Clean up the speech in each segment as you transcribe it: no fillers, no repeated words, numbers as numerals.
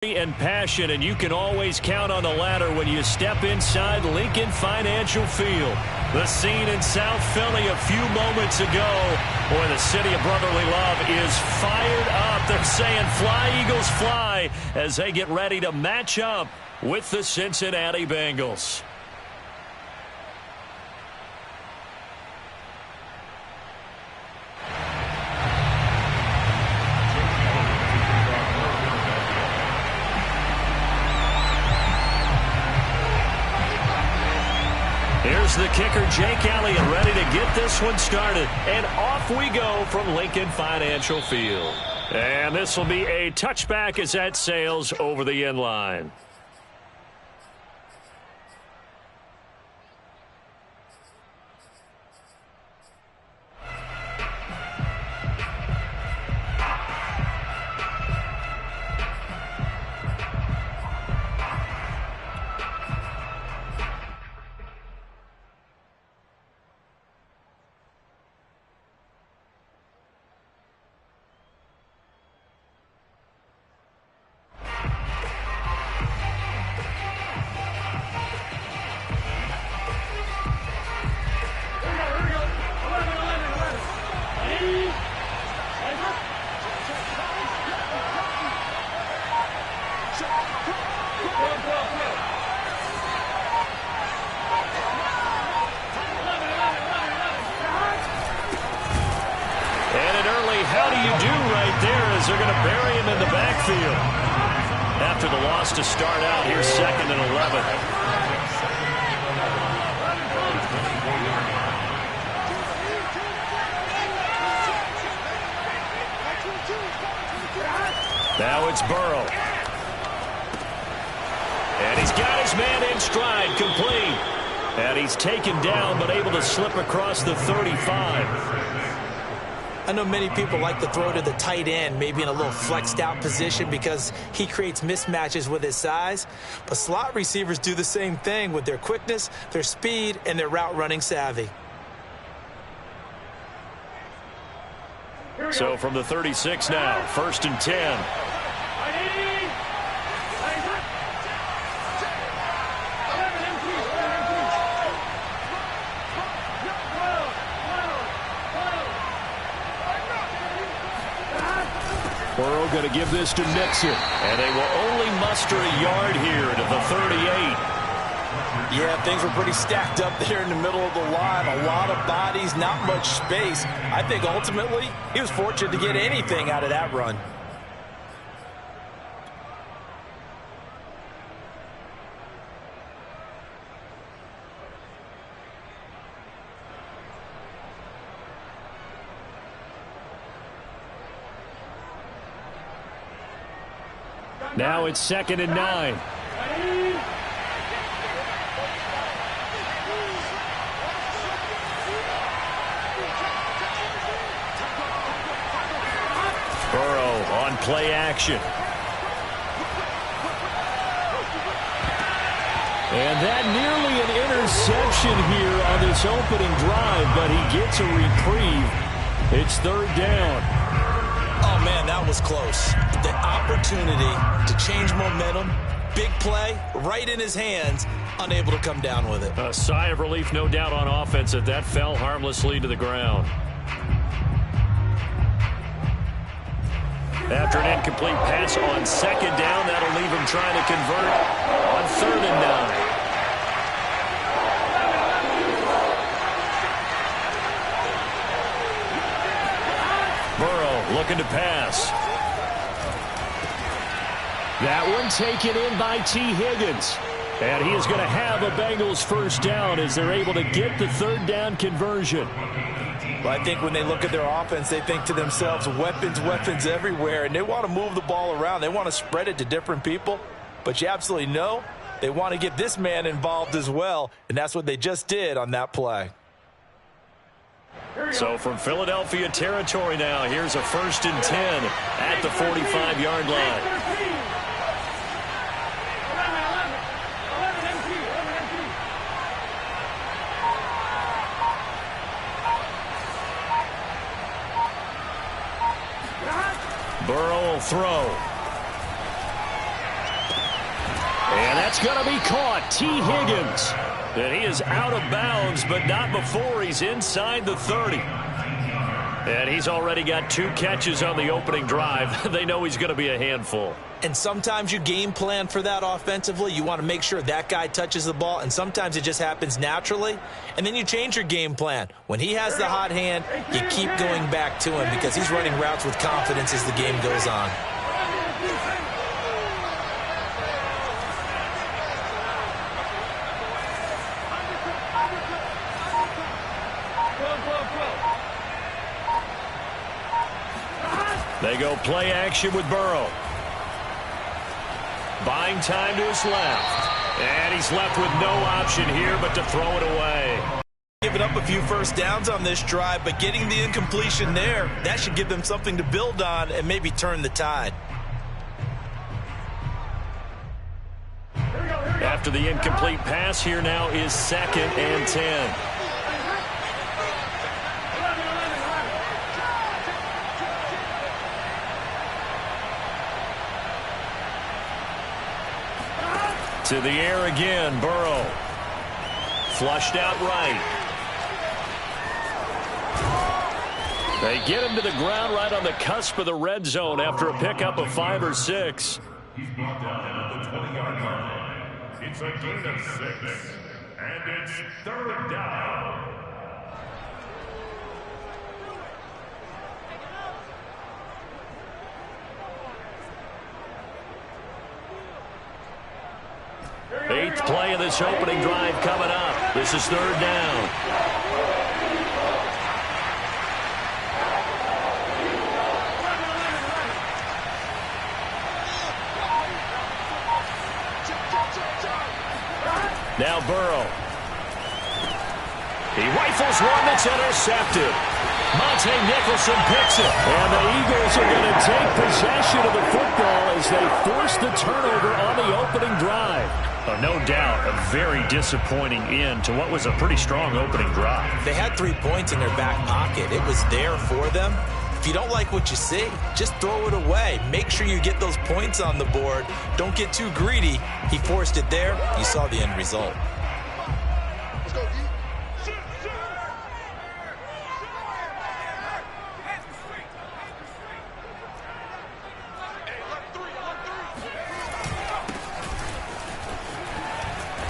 And passion, and you can always count on the latter when you step inside Lincoln Financial Field. The scene in South Philly a few moments ago. Boy, the city of brotherly love is fired up. They're saying fly, Eagles, fly, as they get ready to match up with the Cincinnati Bengals. Here's the kicker, Jake Elliott, ready to get this one started. And off we go from Lincoln Financial Field. And this will be a touchback as that sails over the end line. They're going to bury him in the backfield. After the loss to start out, here's 2nd and 11. Now it's Burrow. And he's got his man in stride, complete. And he's taken down, but able to slip across the 35. I know many people like to throw to the tight end, maybe in a little flexed out position because he creates mismatches with his size. But slot receivers do the same thing with their quickness, their speed, and their route running savvy. So from the 36 now, 1st and 10. Burrow going to give this to Mixon, and they will only muster a yard here to the 38. Yeah, things were pretty stacked up there in the middle of the line. A lot of bodies, not much space. I think ultimately he was fortunate to get anything out of that run. Now it's 2nd and 9. Burrow on play action. And that nearly an interception here on this opening drive, but he gets a reprieve. It's 3rd down. Oh, man, that was close. The opportunity to change momentum, big play, right in his hands, unable to come down with it. A sigh of relief, no doubt, on offense that fell harmlessly to the ground. After an incomplete pass on 2nd down, that'll leave him trying to convert on 3rd and 9. Looking to pass. That one taken in by T. Higgins. And he is going to have a Bengals 1st down as they're able to get the 3rd down conversion. Well, I think when they look at their offense, they think to themselves, weapons, weapons everywhere. And they want to move the ball around. They want to spread it to different people. But you absolutely know they want to get this man involved as well. And that's what they just did on that play. So from Philadelphia territory now, here's a 1st and 10 at the 45-yard line. Burrow will throw. And that's going to be caught. T. Higgins. And he is out of bounds, but not before he's inside the 30. And he's already got 2 catches on the opening drive. They know he's going to be a handful. And sometimes you game plan for that offensively. You want to make sure that guy touches the ball, and sometimes it just happens naturally. And then you change your game plan. When he has the hot hand, you keep going back to him because he's running routes with confidence as the game goes on. They go play action with Burrow. Buying time to his left. And he's left with no option here but to throw it away. Giving up a few first downs on this drive, but getting the incompletion there, that should give them something to build on and maybe turn the tide. After the incomplete pass, here now is 2nd and 10. To the air again, Burrow. Flushed out right. They get him to the ground right on the cusp of the red zone after a pickup of 5 or 6. He's brought down at the 20-yard line. It's a gain of 6, and it's 3rd down. Eighth play of this opening drive coming up. This is 3rd down. Now Burrow. He rifles one that's intercepted. Monte Nicholson picks it. And the Eagles are going to take possession of the football as they force the turnover on the opening drive. Oh, no doubt a very disappointing end to what was a pretty strong opening drive. They had 3 points in their back pocket. It was there for them. If you don't like what you see, just throw it away. Make sure you get those points on the board. Don't get too greedy. He forced it there. You saw the end result. Let's go, D.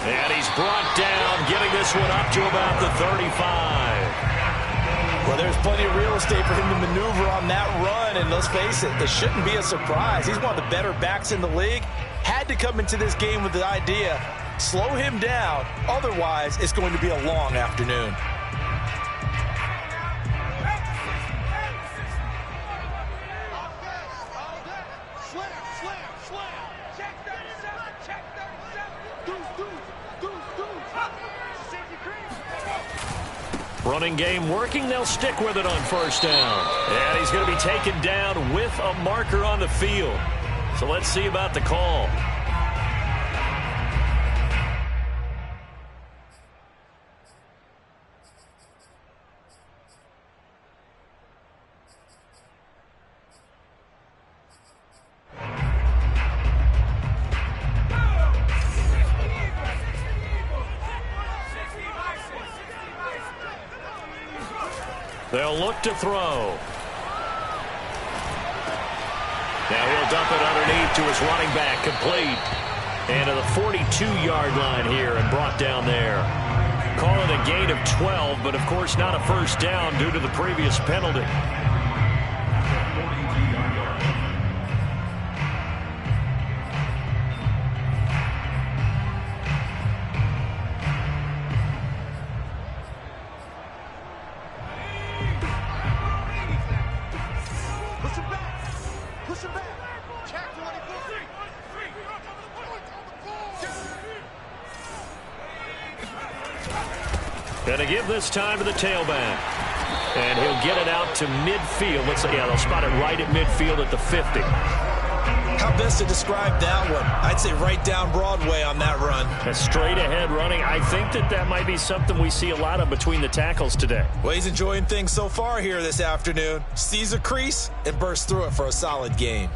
And he's brought down, getting this one up to about the 35. Well, there's plenty of real estate for him to maneuver on that run, and let's face it, this shouldn't be a surprise. He's one of the better backs in the league. Had to come into this game with the idea, slow him down, otherwise it's going to be a long afternoon. Running game working. They'll stick with it on 1st down. And he's going to be taken down with a marker on the field. So let's see about the call. They'll look to throw. Now he'll dump it underneath to his running back, complete. And to the 42-yard line here and brought down there. Call it a gain of 12, but of course not a 1st down due to the previous penalty. Going to give this time to the tailback. And he'll get it out to midfield. They'll spot it right at midfield at the 50. How best to describe that one? I'd say right down Broadway on that run. A straight ahead running. I think that might be something we see a lot of between the tackles today. Well, he's enjoying things so far here this afternoon. Sees a crease and bursts through it for a solid gain.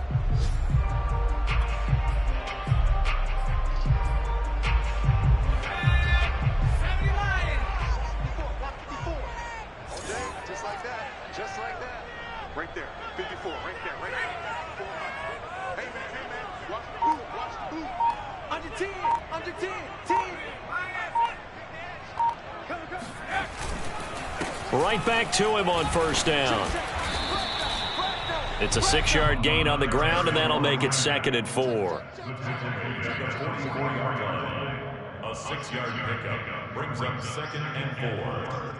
Right back to him on first down. It's a 6-yard gain on the ground, and that'll make it 2nd and 4. A 6-yard pickup brings up 2nd and 4.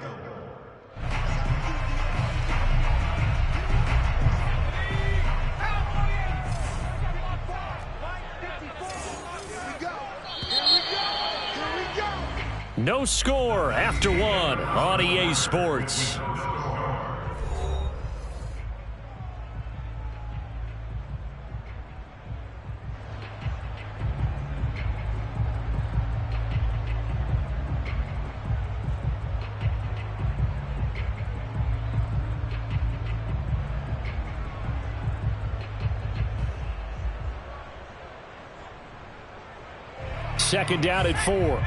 No score after 1 on EA Sports. Second down at 4.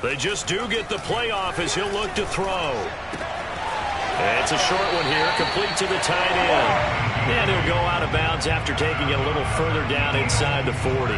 They just do get the playoff as he'll look to throw. It's a short one here, complete to the tight end. And he'll go out of bounds after taking it a little further down inside the 40.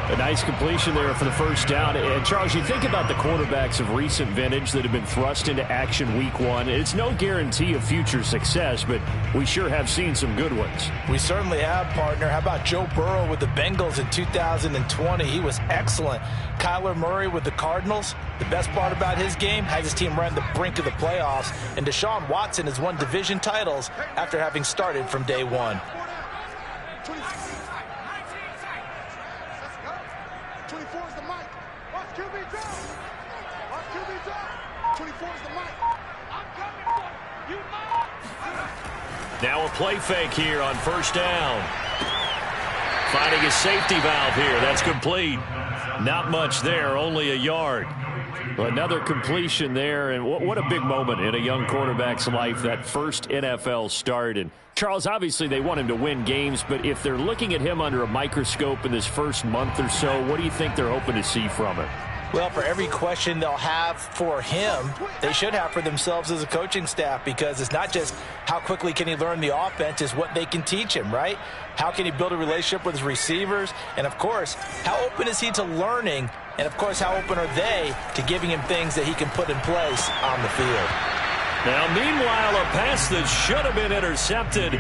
A nice completion there for the first down. And, Charles, you think about the quarterbacks of recent vintage that have been thrust into action week 1. It's no guarantee of future success, but we sure have seen some good ones. We certainly have, partner. How about Joe Burrow with the Bengals in 2020? He was excellent. Kyler Murray with the Cardinals. The best part about his game has his team right on the brink of the playoffs. And Deshaun Watson has won division titles after having started from day 1. 24 is the mic. Watch QB drop. Watch QB drop. 24 is the mic. I'm coming for you. Now a play fake here on first down. Finding a safety valve here. That's complete. Not much there, only a yard. Another completion there, and what a big moment in a young quarterback's life, that first NFL start. And Charles, obviously they want him to win games, but if they're looking at him under a microscope in this first month or so, what do you think they're hoping to see from him? Well, for every question they'll have for him, they should have for themselves as a coaching staff, because it's not just how quickly can he learn the offense, it's what they can teach him, right? How can he build a relationship with his receivers? And, of course, how open is he to learning? And, of course, how open are they to giving him things that he can put in place on the field? Now, meanwhile, a pass that should have been intercepted,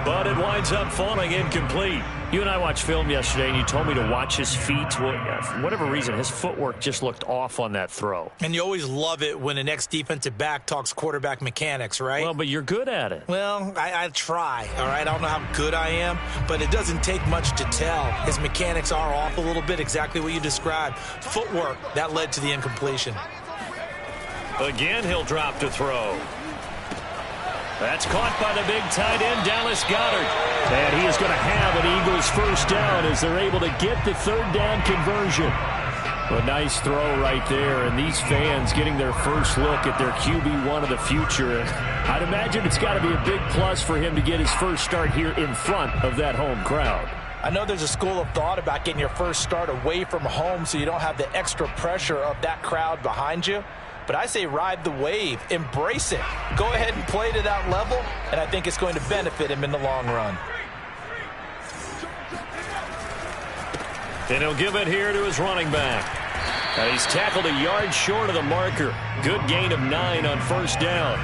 but it winds up falling incomplete. You and I watched film yesterday, and you told me to watch his feet. Well, for whatever reason, his footwork just looked off on that throw. And you always love it when an ex-defensive back talks quarterback mechanics, right? Well, but you're good at it. Well, I try, all right? I don't know how good I am, but it doesn't take much to tell. His mechanics are off a little bit, exactly what you described. Footwork, that led to the incompletion. Again, he'll drop to throw. That's caught by the big tight end, Dallas Goedert. And he is going to have an Eagles first down as they're able to get the third down conversion. A nice throw right there, and these fans getting their first look at their QB1 of the future. And I'd imagine it's got to be a big plus for him to get his first start here in front of that home crowd. I know there's a school of thought about getting your first start away from home so you don't have the extra pressure of that crowd behind you. But I say ride the wave, embrace it. Go ahead and play to that level, and I think it's going to benefit him in the long run. And he'll give it here to his running back. He's tackled a yard short of the marker. Good gain of 9 on first down.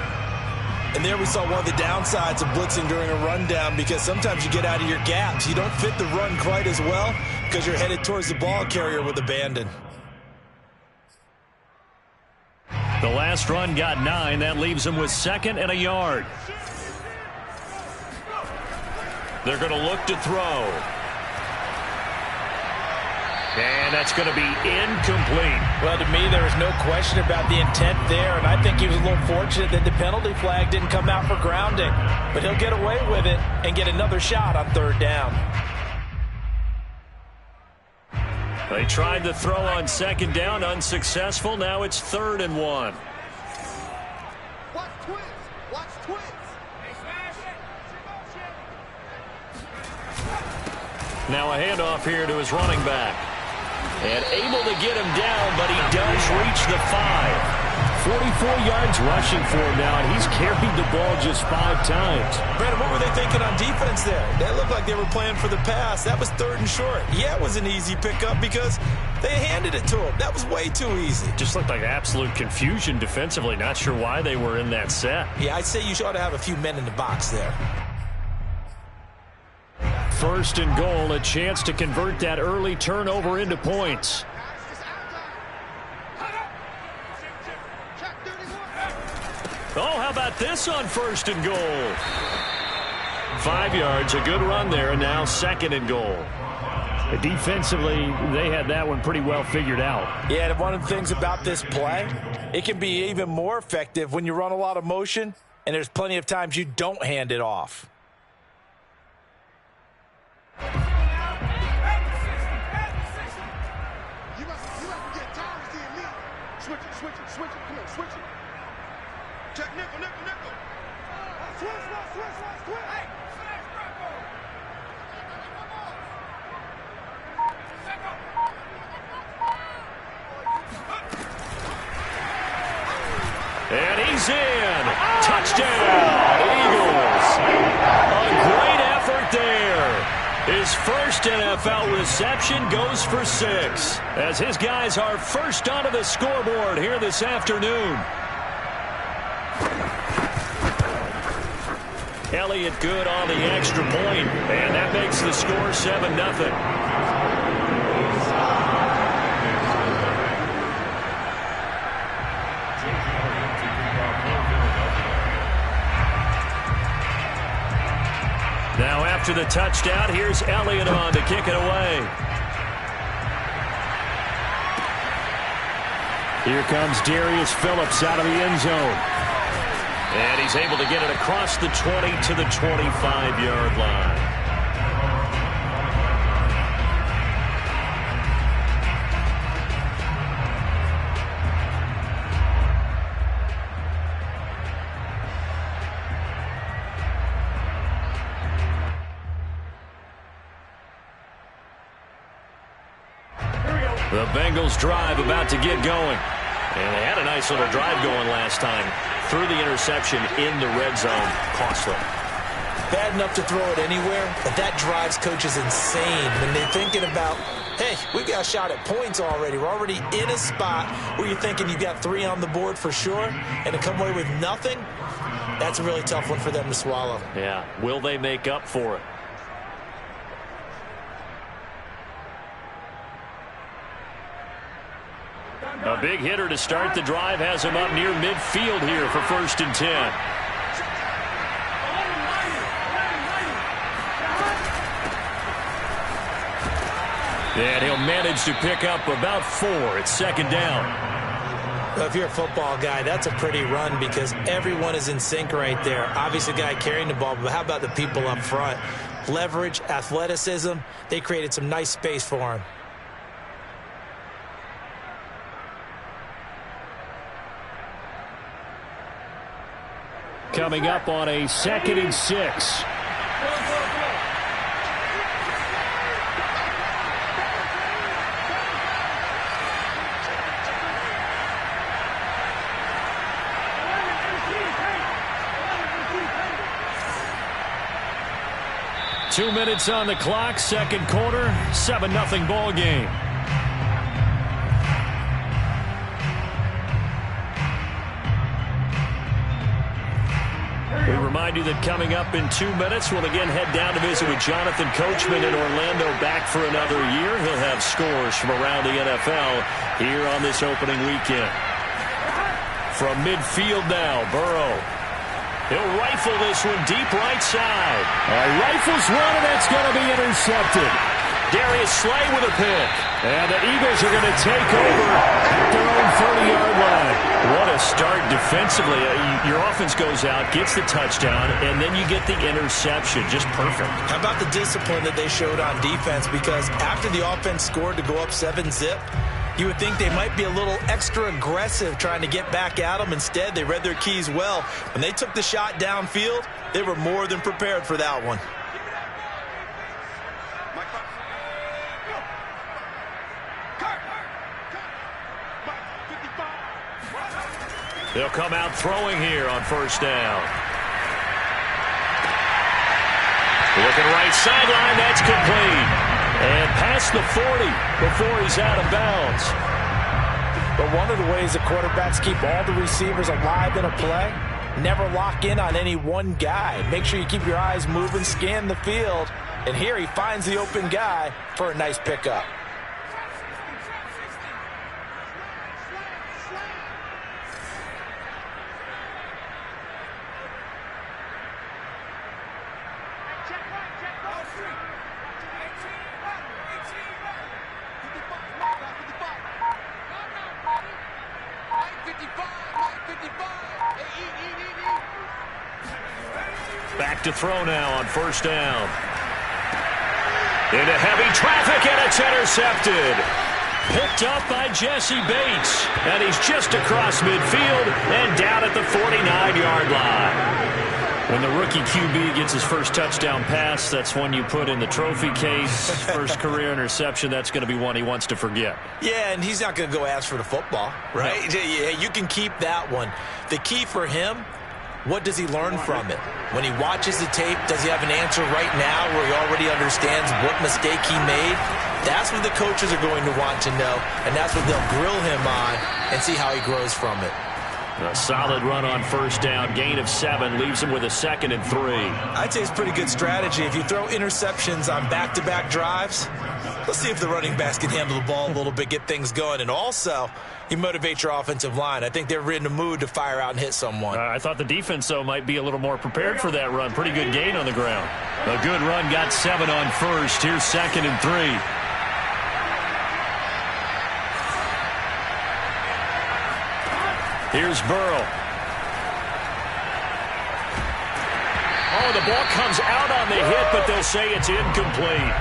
And there we saw one of the downsides of blitzing during a rundown, because sometimes you get out of your gaps. You don't fit the run quite as well because you're headed towards the ball carrier with abandon. The last run got 9. That leaves him with 2nd and a yard. They're going to look to throw. And that's going to be incomplete. Well, to me, there was no question about the intent there, and I think he was a little fortunate that the penalty flag didn't come out for grounding. But he'll get away with it and get another shot on third down. They tried to throw on second down, unsuccessful. Now it's 3rd and 1. Watch twins. Now a handoff here to his running back. And able to get him down, but he does reach the 5. 44 yards rushing for him now, and he's carried the ball just 5 times. Brandon, what were they thinking on defense there? That looked like they were playing for the pass. That was 3rd and short. Yeah, it was an easy pickup because they handed it to him. That was way too easy. Just looked like absolute confusion defensively. Not sure why they were in that set. Yeah, I'd say you ought to have a few men in the box there. 1st and goal, a chance to convert that early turnover into points. Oh, how about this on 1st and goal? 5 yards, a good run there, and now 2nd and goal. Defensively, they had that one pretty well figured out. Yeah, and one of the things about this play, it can be even more effective when you run a lot of motion, and there's plenty of times you don't hand it off. You must get tired of seeing me. Switch it. Come on, switch it. Check nickel. Switch. Hey, And he's in. Touchdown, Eagles. A great effort there. His first NFL reception goes for 6, as his guys are first onto the scoreboard here this afternoon. Elliott good on the extra point, and that makes the score 7-0. Now after the touchdown, here's Elliott on to kick it away. Here comes Darius Phillips out of the end zone. And he's able to get it across the 20 to the 25-yard line. The Bengals drive about to get going. And they had a nice little drive going last time. Threw the interception in the red zone. Costly. Bad enough to throw it anywhere, but that drives coaches insane when they're thinking about, hey, we've got a shot at points already. We're already in a spot where you're thinking you've got 3 on the board for sure, and to come away with nothing, that's a really tough one for them to swallow. Yeah. Will they make up for it? A big hitter to start the drive has him up near midfield here for 1st and 10. And he'll manage to pick up about 4. It's 2nd down. Well, if you're a football guy, that's a pretty run because everyone is in sync right there. Obviously, the guy carrying the ball, but how about the people up front? Leverage, athleticism, they created some nice space for him. Coming up on a 2nd and 6. Two minutes on the clock, 2nd quarter, 7-0 ball game. We remind you that coming up in 2 minutes, we'll again head down to visit with Jonathan Coachman in Orlando, back for another year. He'll have scores from around the NFL here on this opening weekend. From midfield now, Burrow. He'll rifle this one deep right side. Rifles one, and it's going to be intercepted. Darius Slay with a pick. And the Eagles are going to take over at their own 30-yard line. What a start defensively. Your offense goes out, gets the touchdown, and then you get the interception. Just perfect. How about the discipline that they showed on defense? Because after the offense scored to go up 7-0, You would think they might be a little extra aggressive trying to get back at them. Instead, they read their keys well. When they took the shot downfield, they were more than prepared for that one. They'll come out throwing here on first down. Looking right sideline, that's complete. And past the 40 before he's out of bounds. But one of the ways the quarterbacks keep all the receivers alive in a play, never lock in on any one guy. Make sure you keep your eyes moving, scan the field. And here he finds the open guy for a nice pickup. Back to throw now on first down. Into heavy traffic, and it's intercepted. Picked up by Jesse Bates. And he's just across midfield and down at the 49-yard line. When the rookie QB gets his first touchdown pass, that's one you put in the trophy case. First career interception, that's going to be one he wants to forget. Yeah, and he's not going to go ask for the football, right? No. Yeah, you can keep that one. The key for him, what does he learn from it? When he watches the tape, does he have an answer right now where he already understands what mistake he made? That's what the coaches are going to want to know, and that's what they'll grill him on and see how he grows from it. A solid run on first down, gain of 7, leaves him with a 2nd and 3. I'd say it's pretty good strategy. If you throw interceptions on back-to-back drives, let's see if the running backs can handle the ball a little bit, get things going, and also you motivate your offensive line. I think they're in the mood to fire out and hit someone. I thought the defense, though, might be a little more prepared for that run. Pretty good gain on the ground. A good run, got 7 on first. Here's 2nd and 3. Here's Burrow. Oh, the ball comes out on the hit, but they'll say it's incomplete.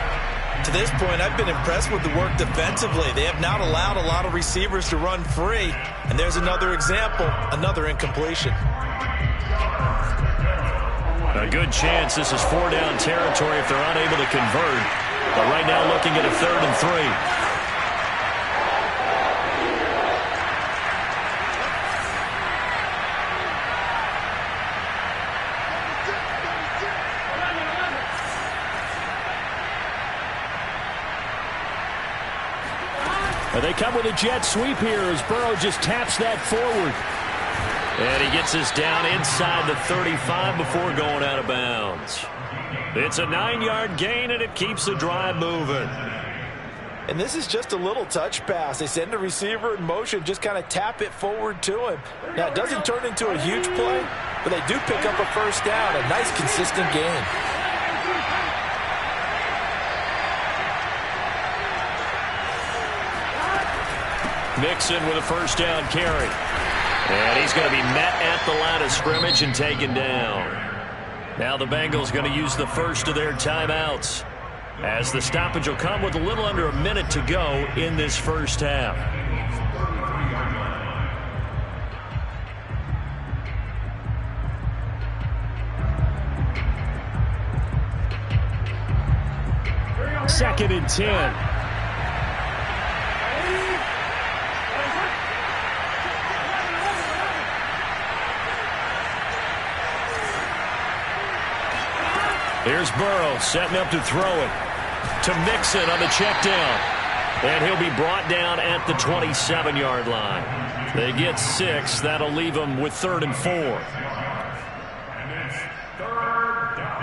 To this point, I've been impressed with the work defensively. They have not allowed a lot of receivers to run free. And there's another example, another incompletion. A good chance this is 4-down territory if they're unable to convert. But right now looking at a 3rd and 3. They come with a jet sweep here as Burrow just taps that forward. And he gets us down inside the 35 before going out of bounds. It's a 9-yard gain, and it keeps the drive moving. And this is just a little touch pass. They send the receiver in motion, just kind of tap it forward to him. Now, it doesn't turn into a huge play, but they do pick up a first down, a nice, consistent gain. Mixon with a first down carry. And he's going to be met at the line of scrimmage and taken down. Now the Bengals going to use the first of their timeouts, as the stoppage will come with a little under a minute to go in this first half. Second and 10. Here's Burrow setting up to throw it to Mixon on the check down. And he'll be brought down at the 27-yard line. They get 6. That'll leave them with 3rd and 4. And it's 3rd down.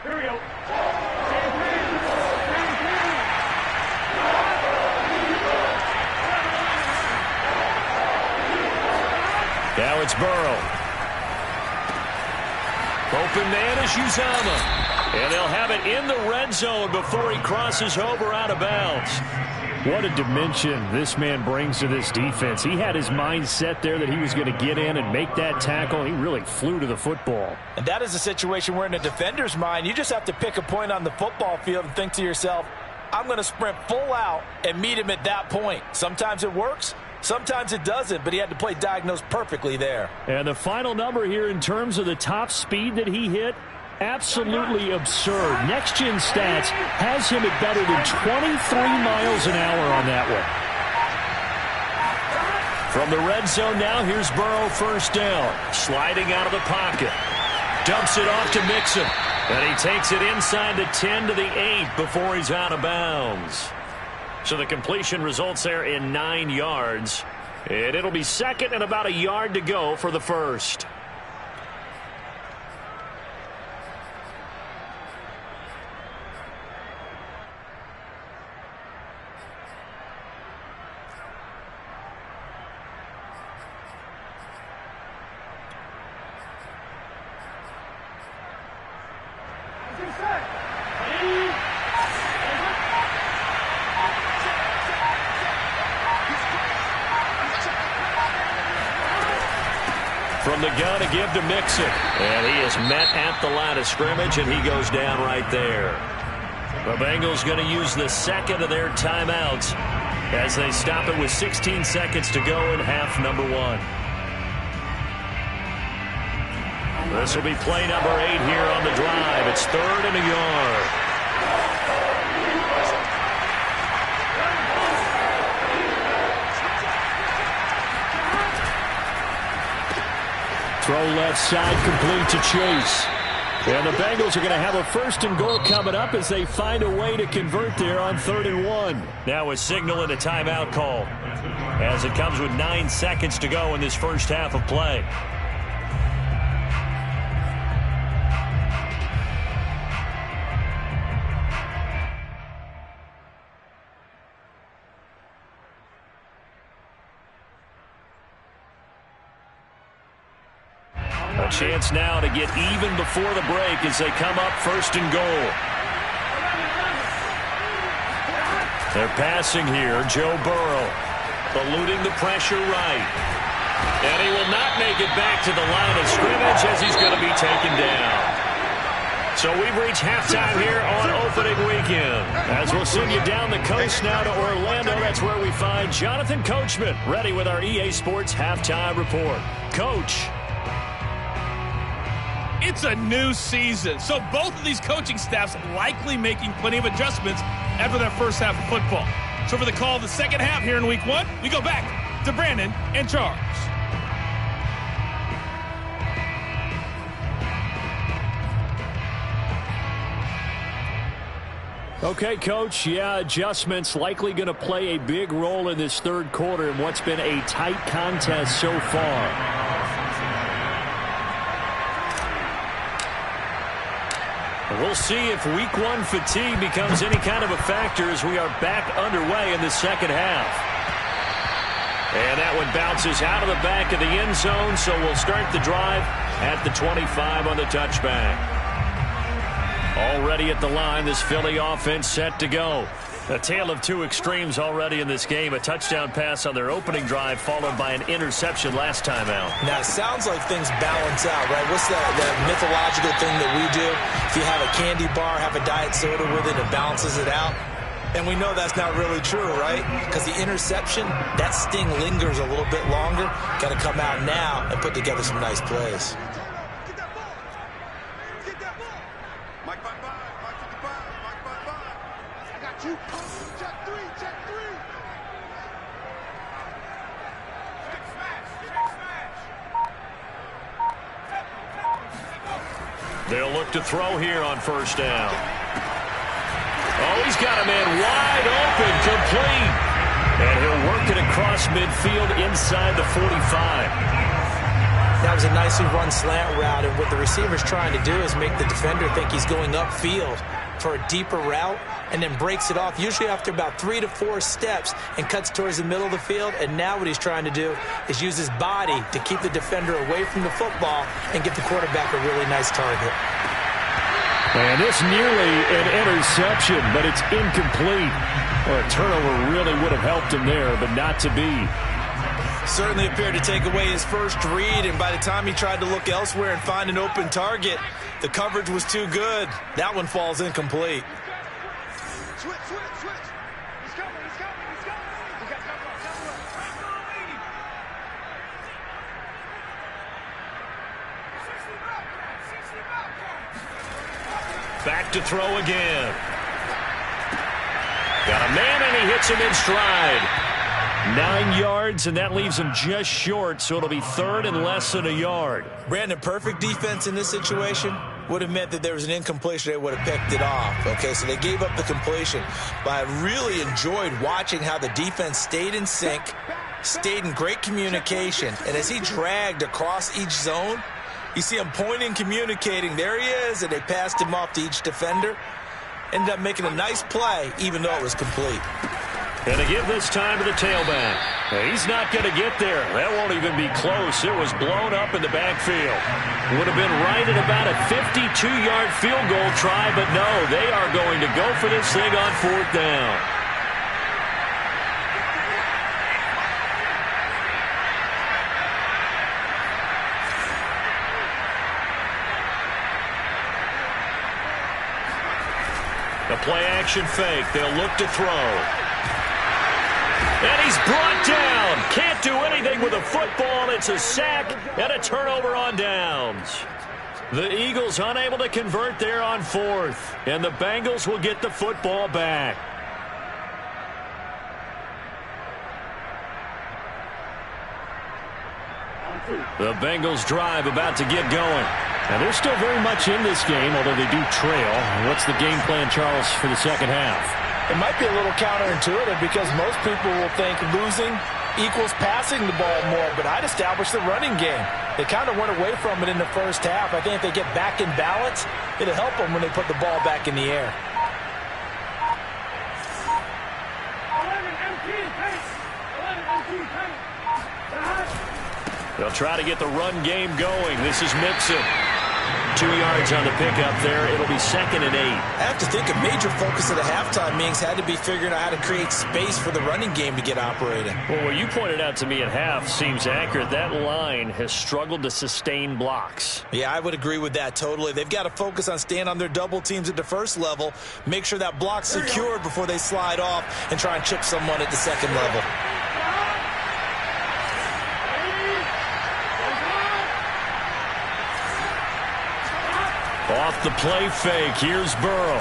Here we go. Now it's Burrow. Open man is Uzomah. And they'll have it in the red zone before he crosses over out of bounds. What a dimension this man brings to this defense. He had his mind set there that he was going to get in and make that tackle. He really flew to the football. And that is a situation where in a defender's mind, you just have to pick a point on the football field and think to yourself, I'm going to sprint full out and meet him at that point. Sometimes it works, sometimes it doesn't, but he had to play diagnosed perfectly there. And the final number here in terms of the top speed that he hit, absolutely absurd. Next Gen Stats has him at better than 23 miles an hour on that one. From the red zone now, here's Burrow first down. Sliding out of the pocket. Dumps it off to Mixon. And he takes it inside the 10 to the 8 before he's out of bounds. So the completion results there in 9 yards. And it'll be second and about a yard to go for the first. From the gun to give to Mixon. And he is met at the line of scrimmage, and he goes down right there. The Bengals going to use the second of their timeouts as they stop it with 16 seconds to go in half number 1. This will be play number 8 here on the drive. It's 3rd and a yard. Throw left side, complete to Chase. And the Bengals are going to have a 1st and goal coming up as they find a way to convert there on 3rd and 1. Now a signal and a timeout call as it comes with 9 seconds to go in this first half of play. A chance now to get even before the break as they come up 1st and goal. They're passing here. Joe Burrow eluding the pressure right. And he will not make it back to the line of scrimmage as he's going to be taken down. So we've reached halftime here on opening weekend. As we'll send you down the coast now to Orlando, that's where we find Jonathan Coachman ready with our EA Sports halftime report. Coach. It's a new season, so both of these coaching staffs likely making plenty of adjustments after that first half of football. So for the call of the second half here in week 1, we go back to Brandon and Charles. Okay, Coach, yeah, adjustments likely going to play a big role in this 3rd quarter in what's been a tight contest so far. We'll see if week 1 fatigue becomes any kind of a factor as we are back underway in the second half. And that one bounces out of the back of the end zone, so we'll start the drive at the 25 on the touchback. Already at the line, this Philly offense set to go. A tale of 2 extremes already in this game. A touchdown pass on their opening drive followed by an interception last time out. Now, it sounds like things balance out, right? What's that mythological thing that we do? If you have a candy bar, have a diet soda with it, it balances it out. And we know that's not really true, right? Because the interception, that sting lingers a little bit longer. Got to come out now and put together some nice plays. They'll look to throw here on 1st down. Oh, he's got a man wide open, complete. And he'll work it across midfield inside the 45. That was a nicely run slant route, and what the receiver's trying to do is make the defender think he's going upfield for a deeper route and then breaks it off, usually after about 3 to 4 steps, and cuts towards the middle of the field. And now what he's trying to do is use his body to keep the defender away from the football and give the quarterback a really nice target. And this nearly an interception, but it's incomplete. Well, a turnover really would have helped him there, but not to be. Certainly appeared to take away his first read, and by the time he tried to look elsewhere and find an open target, the coverage was too good. That one falls incomplete. Switch. He's coming. We got cover up. Back to throw again. Got a man, and he hits him in stride. 9 yards, and that leaves him just short, so it'll be third and less than a yard. Brandon, perfect defense in this situation would have meant that there was an incompletion. They would have picked it off. Okay, so they gave up the completion. But I really enjoyed watching how the defense stayed in sync, stayed in great communication, and as he dragged across each zone, you see him pointing, communicating. There he is, and they passed him off to each defender. Ended up making a nice play, even though it was complete. And to give this time to the tailback. He's not going to get there. That won't even be close. It was blown up in the backfield. Would have been right at about a 52-yard field goal try, but no, they are going to go for this thing on fourth down. The play-action fake. They'll look to throw. And he's brought down. Can't do anything with a football. It's a sack and a turnover on downs. The Eagles unable to convert there on fourth. And the Bengals will get the football back. The Bengals drive about to get going. And they're still very much in this game, although they do trail. What's the game plan, Charles, for the second half? It might be a little counterintuitive because most people will think losing equals passing the ball more, but I'd establish the running game. They kind of went away from it in the first half. I think if they get back in balance, it'll help them when they put the ball back in the air. They'll try to get the run game going. This is Mixon. 2 yards on the pickup there. It'll be 2nd and 8. I have to think a major focus of the halftime meetings had to be figuring out how to create space for the running game to get operating. Well, what you pointed out to me at half seems accurate. That line has struggled to sustain blocks. Yeah, I would agree with that totally. They've got to focus on staying on their double teams at the first level, make sure that block's secured before they slide off and try and chip someone at the second level. Off the play fake, here's Burrow.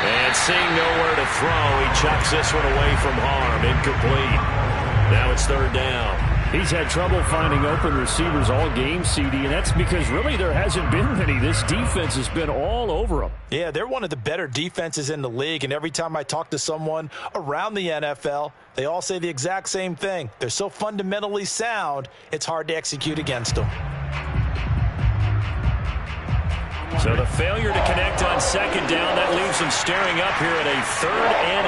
And seeing nowhere to throw, he chucks this one away from harm. Incomplete. Now it's third down. He's had trouble finding open receivers all game, CD, and that's because really there hasn't been many. This defense has been all over them. Yeah, they're one of the better defenses in the league, and every time I talk to someone around the NFL, they all say the exact same thing. They're so fundamentally sound, it's hard to execute against them. So the failure to connect on second down, that leaves them staring up here at a 3rd and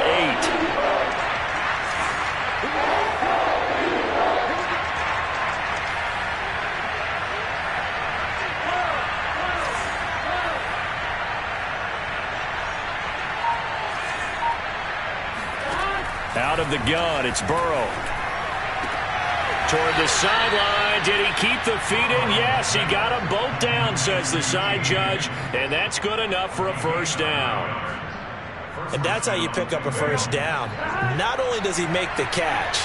8. Out of the gun, it's Burrow. Toward the sideline. Did he keep the feet in? Yes, he got them both down, says the side judge, and that's good enough for a first down. And that's how you pick up a first down. Not only does he make the catch,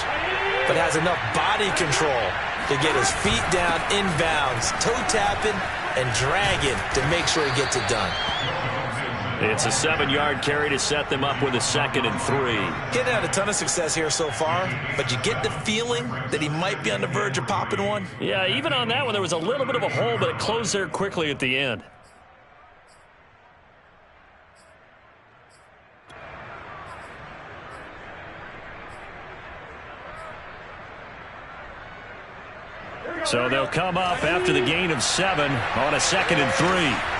but has enough body control to get his feet down inbounds, toe tapping and dragging to make sure he gets it done. It's a 7-yard carry to set them up with a 2nd and 3. Getting had a ton of success here so far, but you get the feeling that he might be on the verge of popping one. Yeah, even on that one, there was a little bit of a hole, but it closed there quickly at the end. So they'll come up after the gain of 7 on a 2nd and 3.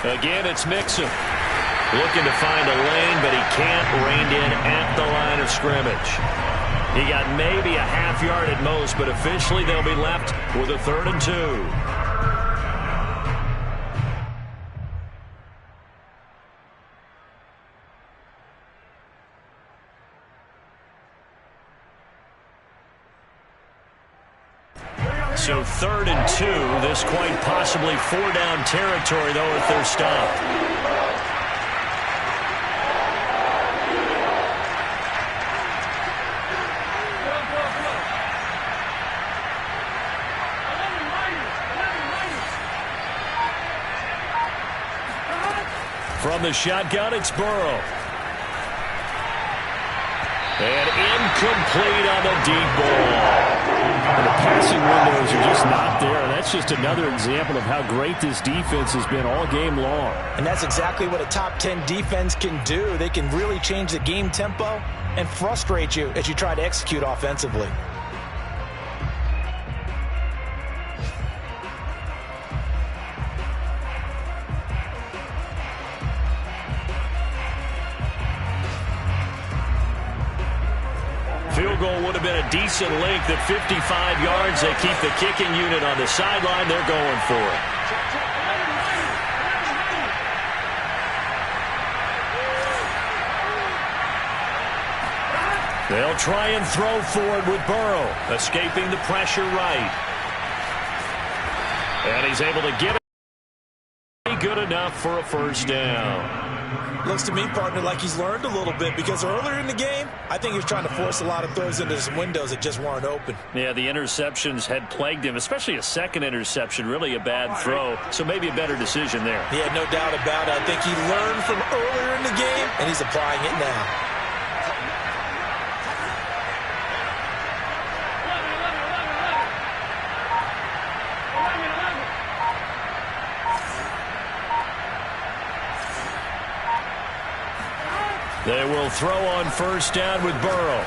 Again, it's Mixon. Looking to find a lane, but he can't. Reined in at the line of scrimmage. He got maybe a half yard at most, but officially they'll be left with a 3rd and 2. So 3rd and 2. This quite possibly 4-down territory, though, if they're stopped. From the shotgun, it's Burrow. And incomplete on the deep ball. And the passing windows are just not there. And that's just another example of how great this defense has been all game long. And that's exactly what a top 10 defense can do. They can really change the game tempo and frustrate you as you try to execute offensively. Field goal would have been a decent length at 55 yards. They keep the kicking unit on the sideline. They're going for it. They'll try and throw forward with Burrow, escaping the pressure right. And he's able to get it good enough for a 1st down. Looks to me, partner, like he's learned a little bit, because earlier in the game, I think he was trying to force a lot of throws into some windows that just weren't open. Yeah, the interceptions had plagued him, especially a second interception, really a bad throw, so maybe a better decision there. Yeah, no doubt about it. I think he learned from earlier in the game, and he's applying it now. They will throw on 1st down with Burrow.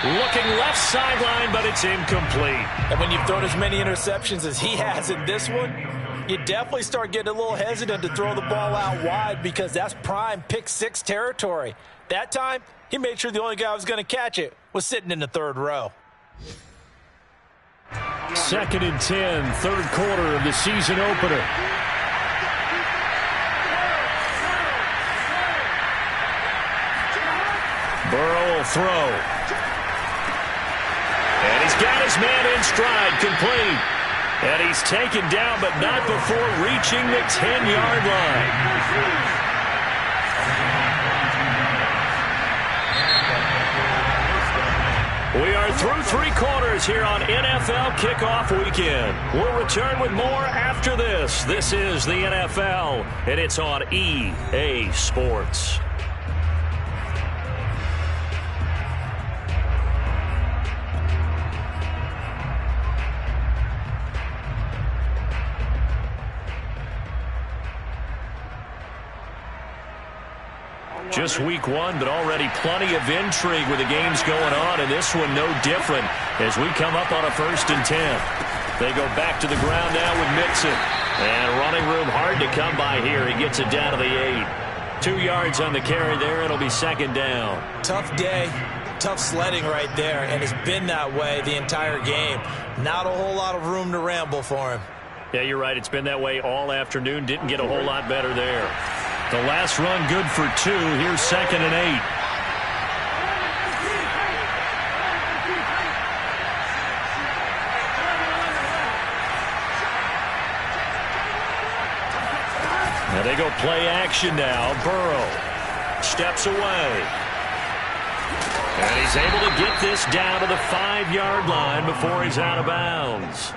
Looking left sideline, but it's incomplete. And when you've thrown as many interceptions as he has in this one, you definitely start getting a little hesitant to throw the ball out wide, because that's prime pick 6 territory. That time, he made sure the only guy who was going to catch it was sitting in the 3rd row. 2nd and 10, 3rd quarter of the season opener. Burrow will throw. And he's got his man in stride, complete. And he's taken down, but not before reaching the 10-yard line. We are through 3 quarters here on NFL Kickoff Weekend. We'll return with more after this. This is the NFL, and it's on EA Sports. Just week 1, but already plenty of intrigue with the games going on, and this one no different as we come up on a 1st and 10. They go back to the ground now with Mixon. And running room hard to come by here. He gets it down to the 8. 2 yards on the carry there. It'll be 2nd down. Tough day. Tough sledding right there, and it's been that way the entire game. Not a whole lot of room to ramble for him. Yeah, you're right. It's been that way all afternoon. Didn't get a whole lot better there. The last run good for 2. Here's 2nd and 8. Now they go play action now. Burrow steps away. And he's able to get this down to the 5-yard line before he's out of bounds.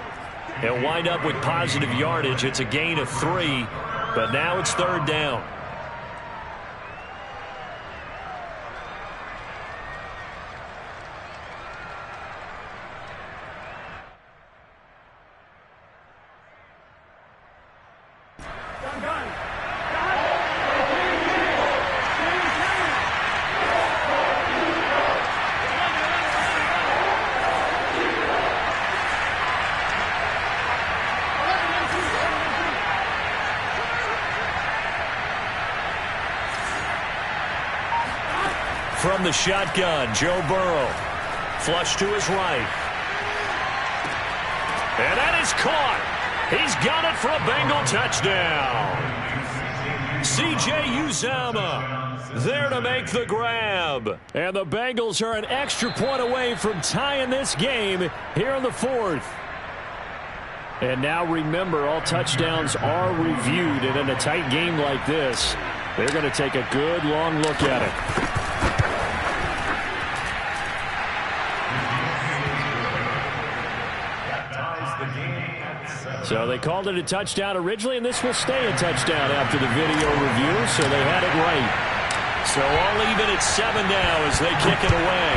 He'll wind up with positive yardage. It's a gain of 3, but now it's 3rd down. from the shotgun. Joe Burrow. Flush to his right. And that is caught. He's got it for a Bengal touchdown. C.J. Uzomah there to make the grab. And the Bengals are an extra point away from tying this game here in the fourth. And now remember, all touchdowns are reviewed. And in a tight game like this, they're going to take a good long look at it. So they called it a touchdown originally, and this will stay a touchdown after the video review, so they had it right. So all even at 7 now as they kick it away.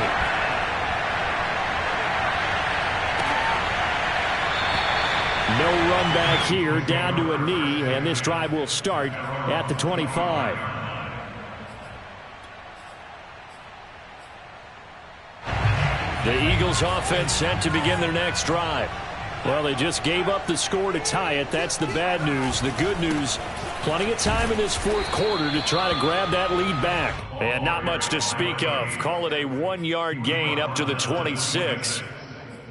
No run back here, down to a knee, and this drive will start at the 25. The Eagles offense set to begin their next drive. Well, they just gave up the score to tie it. That's the bad news. The good news, plenty of time in this fourth quarter to try to grab that lead back. And not much to speak of. Call it a 1-yard gain up to the 26.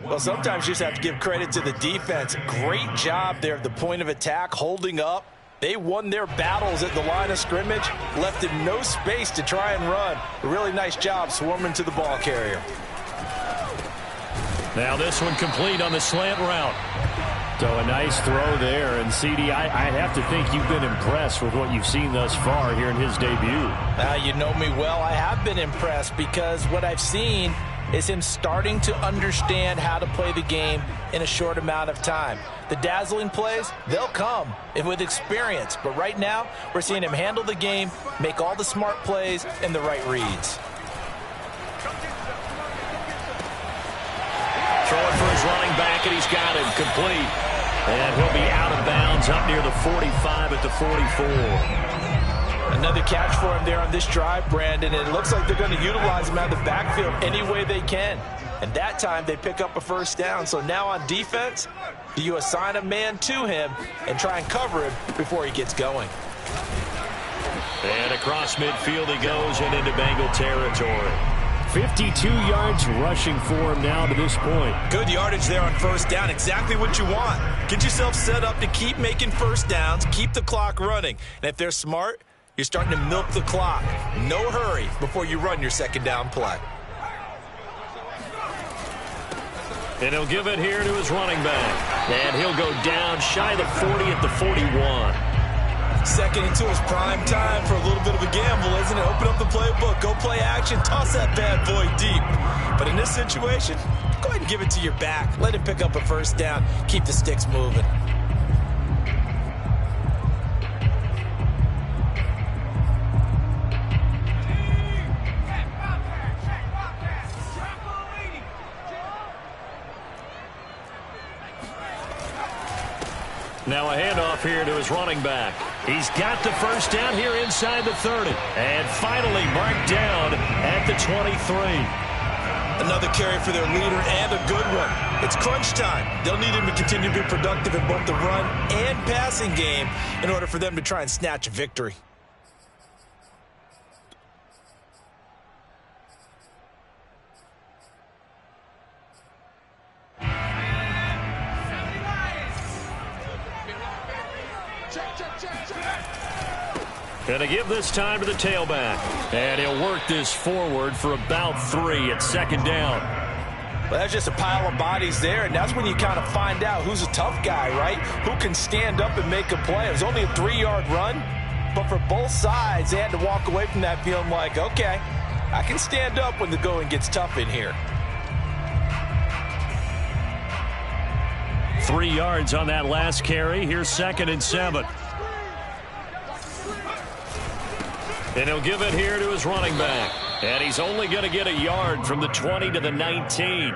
Well, sometimes you just have to give credit to the defense. Great job there at the point of attack, holding up. They won their battles at the line of scrimmage, left him no space to try and run. A really nice job swarming to the ball carrier. Now this one complete on the slant route. So a nice throw there. And, CD, I have to think you've been impressed with what you've seen thus far here in his debut. You know me well. I have been impressed because what I've seen is him starting to understand how to play the game in a short amount of time. The dazzling plays, they'll come with experience. But right now, we're seeing him handle the game, make all the smart plays, and the right reads. Throwing for his running back, and he's got him complete. And he'll be out of bounds up near the 45 at the 44. Another catch for him there on this drive, Brandon. And it looks like they're going to utilize him out of the backfield any way they can. And that time they pick up a first down. So now on defense, you assign a man to him and try and cover him before he gets going. And across midfield he goes and into Bengal territory. 52 yards rushing for him now to this point. Good yardage there on first down. Exactly what you want. Get yourself set up to keep making first downs, keep the clock running. And if they're smart, you're starting to milk the clock. No hurry before you run your second down play. And he'll give it here to his running back. And he'll go down shy of the 40 at the 41. Second into his prime time for a little bit of a gamble, isn't it? Open up the playbook, go play action, toss that bad boy deep. But in this situation, go ahead and give it to your back. Let him pick up a first down. Keep the sticks moving. Now a handoff here to his running back. He's got the first down here inside the 30. And finally marked down at the 23. Another carry for their leader and a good one. It's crunch time. They'll need him to continue to be productive in both the run and passing game in order for them to try and snatch a victory. Going to give this time to the tailback. And he'll work this forward for about 3 at second down. Well, that's just a pile of bodies there, and that's when you kind of find out who's a tough guy, right? Who can stand up and make a play. It was only a 3-yard run, but for both sides, they had to walk away from that feeling like, okay, I can stand up when the going gets tough in here. 3 yards on that last carry. Here's 2nd and 7. And he'll give it here to his running back. And he's only going to get a yard from the 20 to the 19.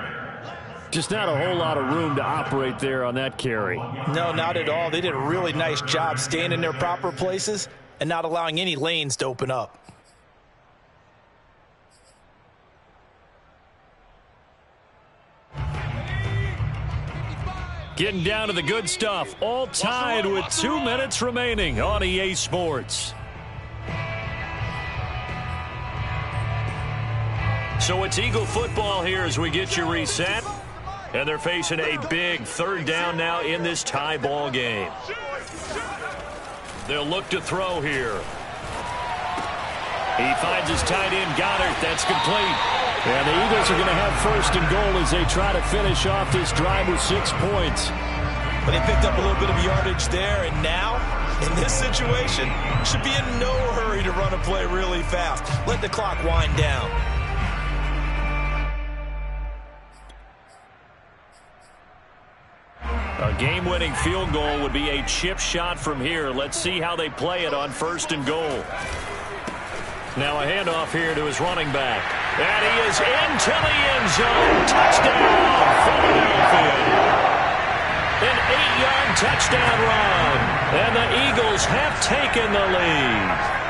Just not a whole lot of room to operate there on that carry. No, not at all. They did a really nice job staying in their proper places and not allowing any lanes to open up. Getting down to the good stuff. All tied with 2 minutes remaining on EA Sports. So it's Eagle football here as we get you reset. And they're facing a big third down now in this tie ball game. They'll look to throw here. He finds his tight end, Goddard. That's complete. And the Eagles are going to have first and goal as they try to finish off this drive with 6 points. But they picked up a little bit of yardage there, and now, in this situation, should be in no hurry to run a play really fast. Let the clock wind down. A game-winning field goal would be a chip shot from here. Let's see how they play it on first and goal. Now a handoff here to his running back. And he is into the end zone. Touchdown, Philadelphia. An 8-yard touchdown run. And the Eagles have taken the lead.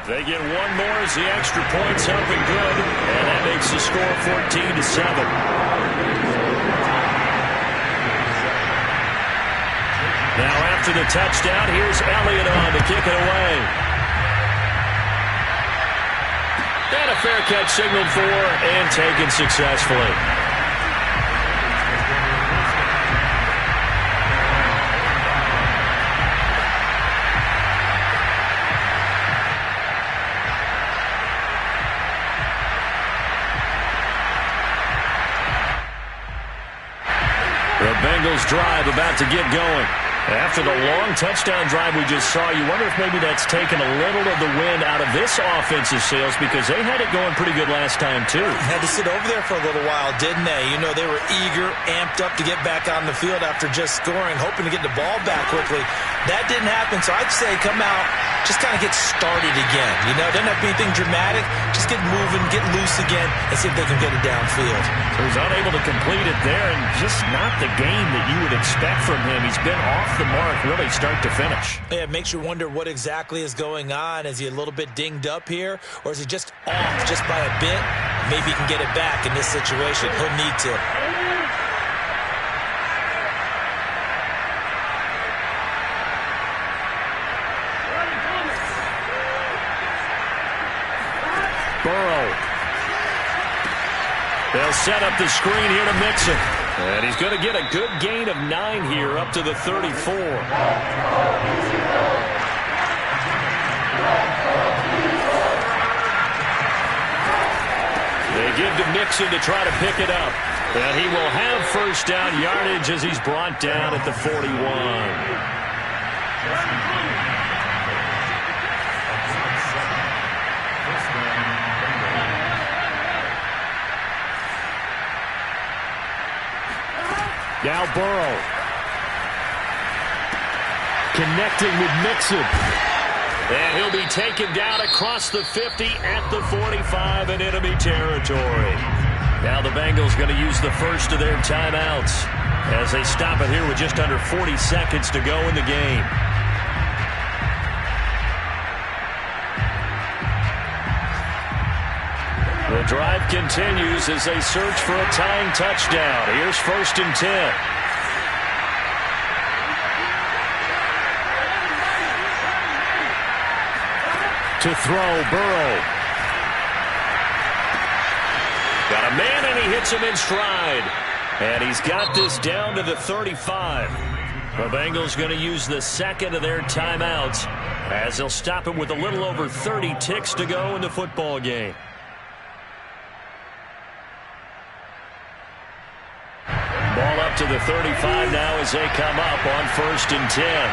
They get one more as the extra point's up and good. And that makes the score 14-7. Now after the touchdown, here's Elliott on to kick it away. And a fair catch signaled for and taken successfully. The Bengals drive about to get going. After the long touchdown drive we just saw, you wonder if maybe that's taken a little of the wind out of this offensive sails because they had it going pretty good last time, too. Had to sit over there for a little while, didn't they? You know, they were eager, amped up to get back on the field after just scoring, hoping to get the ball back quickly. That didn't happen, so I'd say come out, just kind of get started again. You know, doesn't have to be anything dramatic. Just get moving, get loose again, and see if they can get it downfield. So he's unable to complete it there, and just not the game that you would expect from him. He's been off the mark really start to finish. Yeah, it makes you wonder what exactly is going on. Is he a little bit dinged up here, or is he just off just by a bit? Maybe he can get it back in this situation. He'll need to. Burrow. They'll set up the screen here to Mixon. And he's going to get a good gain of 9 here up to the 34. They give to Mixon to try to pick it up. And he will have first down yardage as he's brought down at the 41. Now Burrow. Connecting with Mixon. And he'll be taken down across the 50 at the 45 in enemy territory. Now the Bengals going to use the first of their timeouts as they stop it here with just under 40 seconds to go in the game. The drive continues as they search for a tying touchdown. Here's first and 10. To throw, Burrow. Got a man and he hits him in stride. And he's got this down to the 35. The Bengals going to use the second of their timeouts as they'll stop him with a little over 30 ticks to go in the football game. Ball up to the 35 now as they come up on first and 10.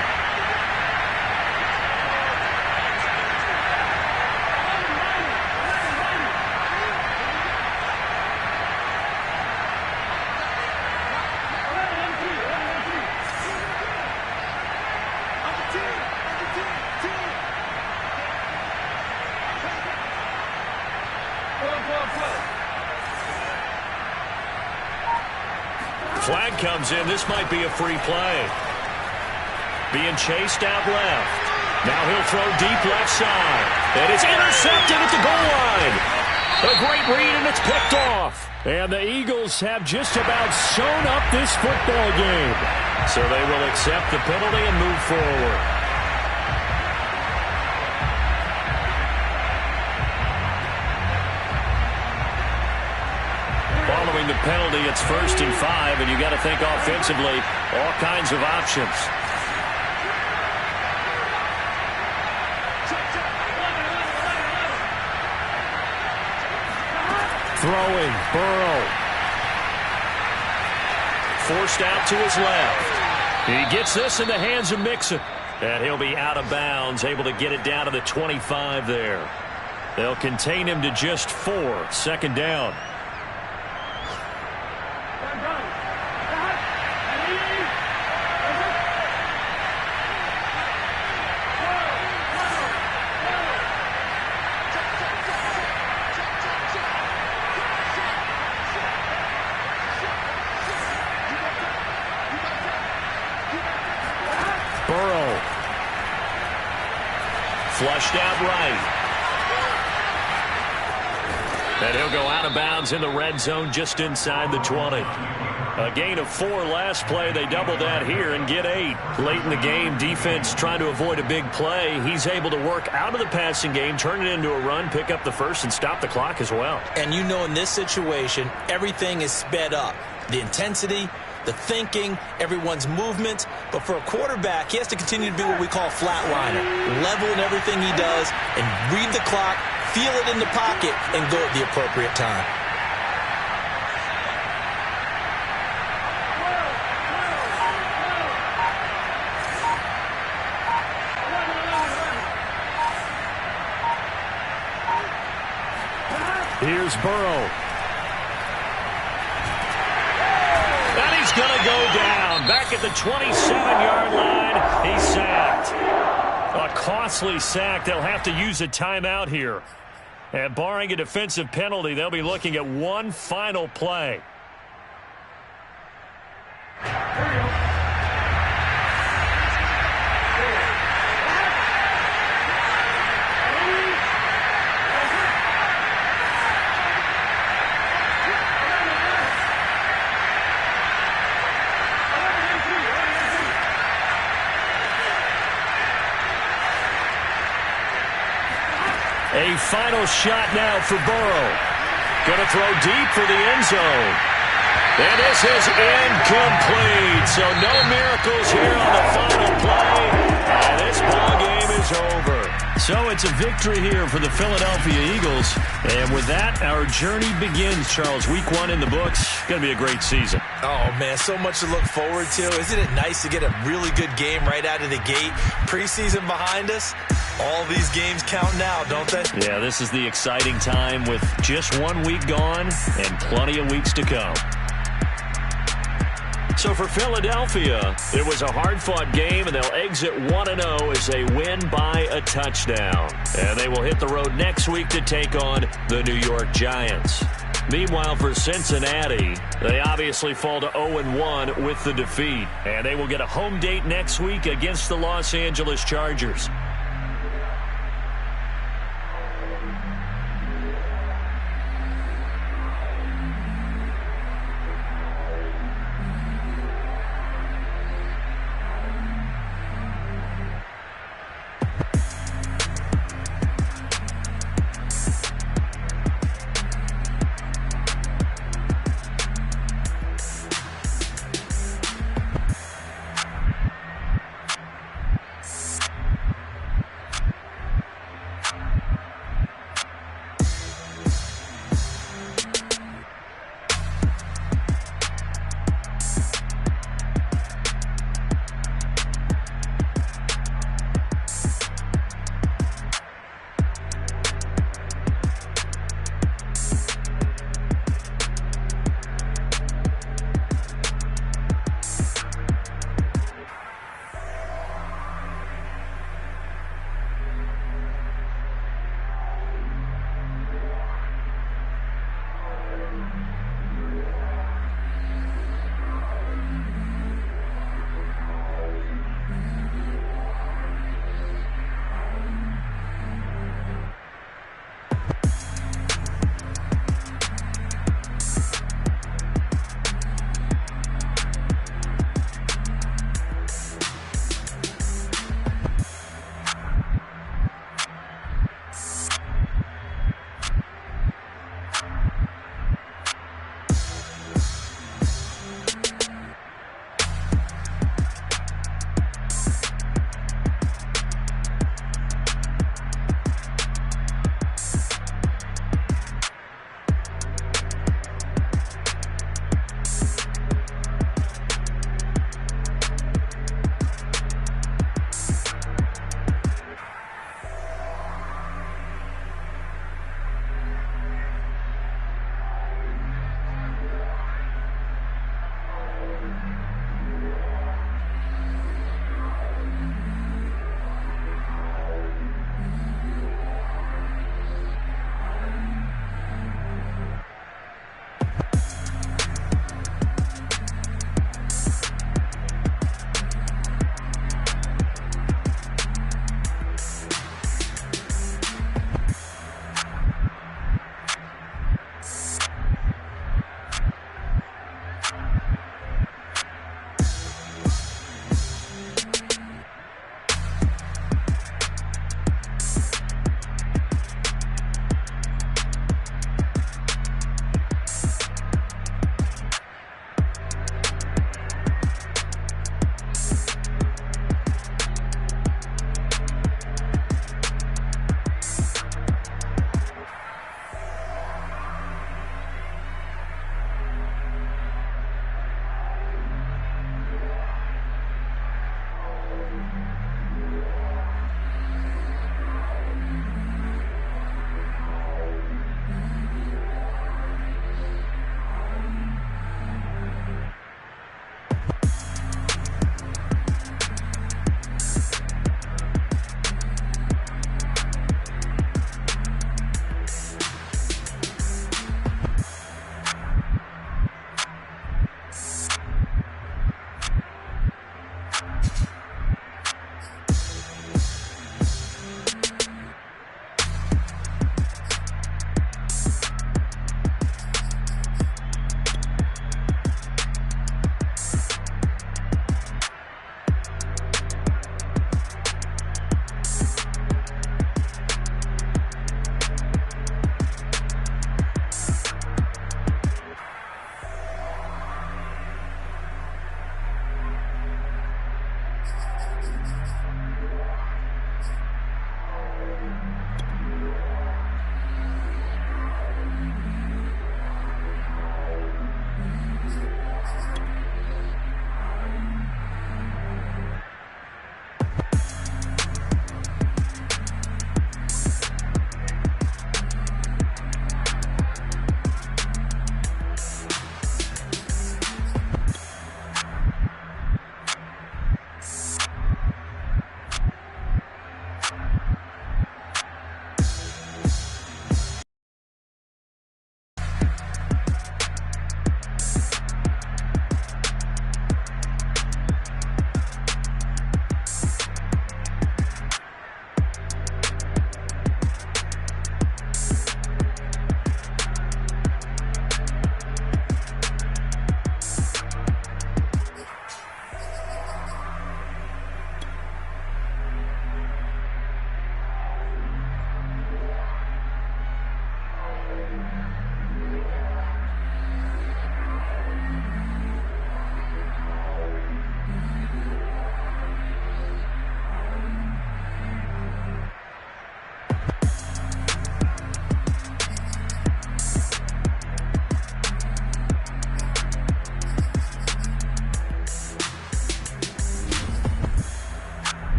Flag comes in. This might be a free play. Being chased out left. Now he'll throw deep left side. And it's intercepted at the goal line. A great read, and it's picked off. And the Eagles have just about sewn up this football game. So they will accept the penalty and move forward. the penalty. It's 1st and 5, and you got to think offensively, all kinds of options. Throwing, Burrow. Forced out to his left. He gets this in the hands of Mixon. And he'll be out of bounds, able to get it down to the 25 there. They'll contain him to just 4. 2nd down. Burrow. Flushed out right. And he'll go out of bounds in the red zone just inside the 20. A gain of 4 last play. They double that here and get 8. Late in the game, defense trying to avoid a big play. He's able to work out of the passing game, turn it into a run, pick up the first, and stop the clock as well. And you know in this situation, everything is sped up. The intensity, the thinking, everyone's movement. But for a quarterback, he has to continue to be what we call flatliner. Level in everything he does and read the clock, feel it in the pocket, and go at the appropriate time. Here's Burrow. And he's going to go down. Back at the 27-yard line, he's sacked. A costly sack. They'll have to use a timeout here. And barring a defensive penalty, they'll be looking at one final play. A final shot now for Burrow. Going to throw deep for the end zone. And this is incomplete. So no miracles here on the final play. And this ball game is over. So it's a victory here for the Philadelphia Eagles. And with that, our journey begins, Charles. Week 1 in the books. Going to be a great season. Oh, man, so much to look forward to. Isn't it nice to get a really good game right out of the gate? Preseason behind us. All these games count now, don't they? Yeah, this is the exciting time with just 1 week gone and plenty of weeks to come. So for Philadelphia, it was a hard-fought game, and they'll exit 1-0 as they win by a touchdown. And they will hit the road next week to take on the New York Giants. Meanwhile, for Cincinnati, they obviously fall to 0-1 with the defeat. And they will get a home date next week against the Los Angeles Chargers.